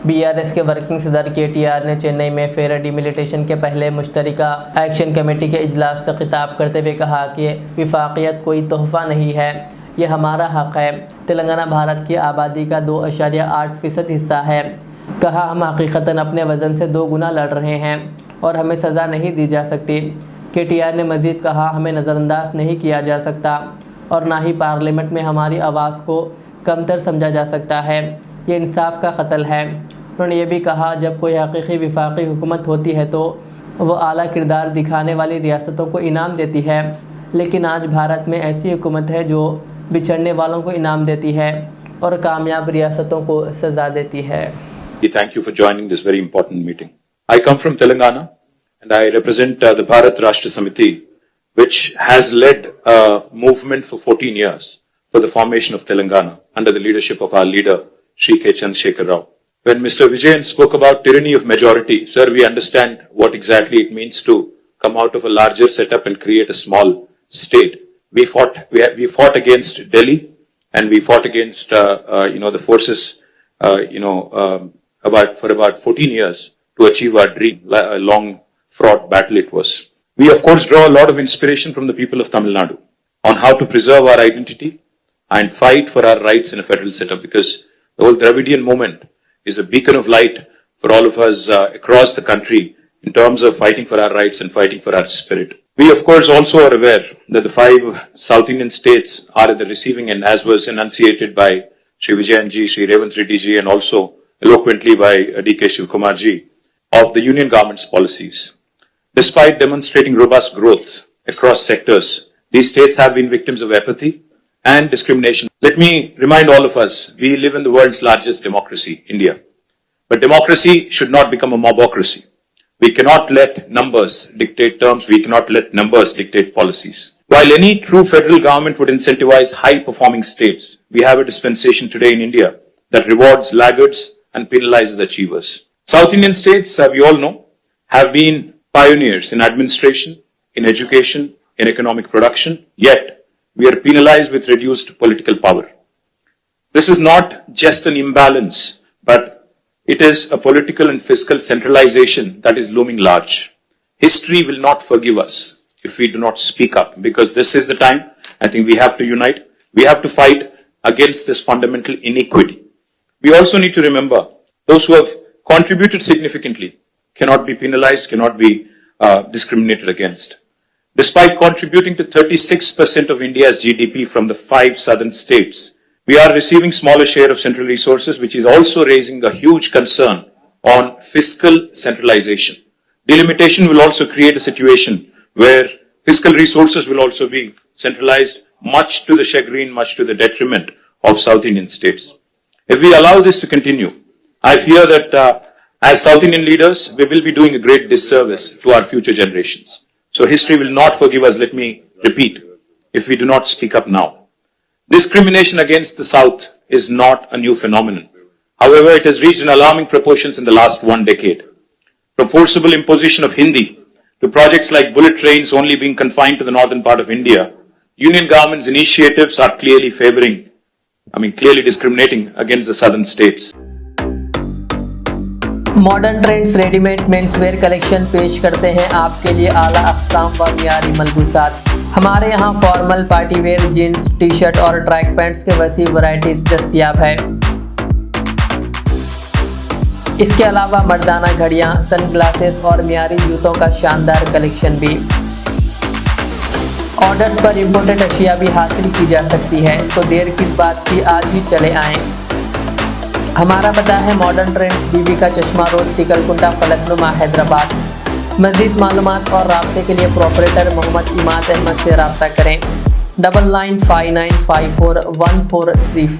BRS کے working صدر KTR نے چنئی میں فیئر ڈیمیلیٹیشن کے پہلے مشترکہ ایکشن کمیٹی کے اجلاس سے خطاب کرتے ہوئے کہا کہ وفاقیت کوئی تحفہ نہیں ہے، یہ ہمارا حق ہے۔ تلنگانہ بھارت کی آبادی کا 2.8% حصہ ہے۔ کہا ہم حقیقتاً اپنے وزن سے 2 گنا لڑ رہے ہیں اور ہمیں سزا نہیں دی جا سکتی۔ KTR نے مزید کہا ہمیں نظر انداز نہیں کیا جا سکتا اور نہ ہی پارلیمنٹ میں ہماری آواز کو کمتر سمجھا جا سکتا ہے، یہ انصاف کا قتل ہے۔ انہوں نے یہ بھی کہا جب کوئی حقیقی وفاقی حکومت ہوتی ہے تو وہ اعلیٰ کردار دکھانے والی ریاستوں کو انعام دیتی ہے، لیکن آج بھارت میں ایسی حکومت ہے جو بچھڑنے والوں کو انعام دیتی ہے اور کامیاب ریاستوں کو سزا دیتی ہے۔ Thank you for joining this very important meeting. I come from Telangana and I represent the Bharat Rashtra Samiti, which has led a movement for 14 years for the formation of Telangana under the leadership of our leader, Shri K. Chandrasekhar Rao. When Mr. Vijayan spoke about tyranny of majority, sir, we understand what exactly it means to come out of a larger setup and create a small state. We fought against Delhi and we fought against, the forces, for about 14 years to achieve our dream, a long fraught battle it was. We of course draw a lot of inspiration from the people of Tamil Nadu on how to preserve our identity and fight for our rights in a federal setup, because the whole Dravidian movement is a beacon of light for all of us across the country in terms of fighting for our rights and fighting for our spirit. We of course also are aware that the 5 South Indian states are at the receiving end, as was enunciated by Shri Vijayan ji, Shri Revanth Reddy ji, and also eloquently by D.K. Shivkumar ji, of the union government's policies. Despite demonstrating robust growth across sectors, these states have been victims of apathy and discrimination. Let me remind all of us, we live in the world's largest democracy, India. But democracy should not become a mobocracy. We cannot let numbers dictate terms, we cannot let numbers dictate policies. While any true federal government would incentivize high-performing states, we have a dispensation today in India that rewards laggards and penalizes achievers. South Indian states, we all know, have been pioneers in administration, in education, in economic production, yet we are penalized with reduced political power. This is not just an imbalance, but it is a political and fiscal centralization that is looming large. History will not forgive us if we do not speak up, because this is the time I think we have to unite. We have to fight against this fundamental inequity. We also need to remember those who have contributed significantly cannot be penalized, cannot be discriminated against. Despite contributing to 36% of India's GDP from the 5 southern states, we are receiving smaller share of central resources, which is also raising a huge concern on fiscal centralization. Delimitation will also create a situation where fiscal resources will also be centralized, much to the chagrin, much to the detriment of South Indian states. If we allow this to continue, I fear that as South Indian leaders, we will be doing a great disservice to our future generations. So history will not forgive us, let me repeat, if we do not speak up now. Discrimination against the South is not a new phenomenon. However, it has reached an alarming proportions in the last 1 decade. From forcible imposition of Hindi to projects like bullet trains only being confined to the northern part of India, union government's initiatives are clearly discriminating against the southern states. Modern trends ready made means where collection پیش کرتے ہیں آپ کے لیے اعلیٰ اقسام و معیاری ملبوسات۔ ہمارے یہاں formal, party wear, jeans, T shirt اور ٹریک پینٹس کے وسیع ورائٹیز دستیاب ہے۔ اس کے علاوہ مردانہ گھڑیاں، سن گلاسز اور معیاری جوتوں کا شاندار کلیکشن بھی۔ آرڈرز پر امپورٹڈ اشیاء بھی حاصل کی جا سکتی ہے، تو دیر کس بات کی، آج ہی چلے آئیں۔ ہمارا پتہ ہے ماڈرن ٹرینڈز، بی بی کا چشمہ روڈ، ٹکل کنڈا، فلک نما، حیدرآباد۔ مزید معلومات اور رابطے کے لیے پروپریٹر محمد اماد احمد سے رابطہ کریں۔ 9959541435